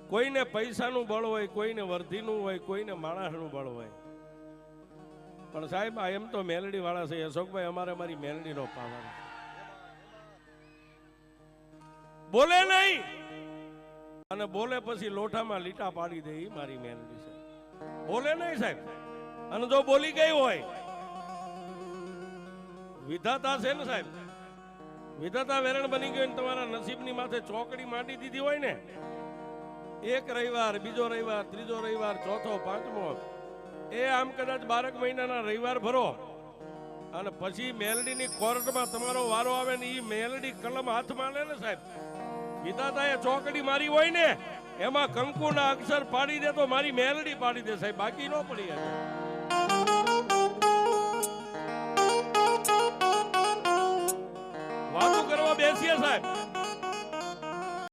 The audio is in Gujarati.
કોઈને પૈસાનું બળ હોય, કોઈને વર્ધીનું હોય, કોઈને માણસનું બળ હોય, પણ સાહેબ આ એમ તો મેલડી વાળા છે અશોકભાઈ, અમારે મારી મેલડી નો પાવર બોલે નહીં અને બોલે પછી લોઠામાં લીટા પાડી દે, એ મારી મેલડી છે. બોલે નહીં સાહેબ, અને જો બોલી ગઈ હોય, વિધાતા છે ને સાહેબ, વિધાતા વેરણ બની ગયો ને તમારા નસીબની માથે ચોકડી માંડી દીધી હોય ને, એક રવિવાર, બીજો રવિવાર, ત્રીજો રવિવાર, ચોથો, પાંચમો, એ આમ કદાચ 12 મહિનાના રવિવાર ભરો અને પછી મેલડીની કોર્ટમાં તમારો વારો આવે ને, એ મેલડી કલમ હાથમાં લે ને સાહેબ, વિધાતાએ ચોકડી મારી હોય ને એમાં કંકુના અક્ષર પાડી દે તો મારી મેલડી પાડી દે સાહેબ, બાકી ન પડી જાય. વાતો કરવા બેસીએ સાહેબ,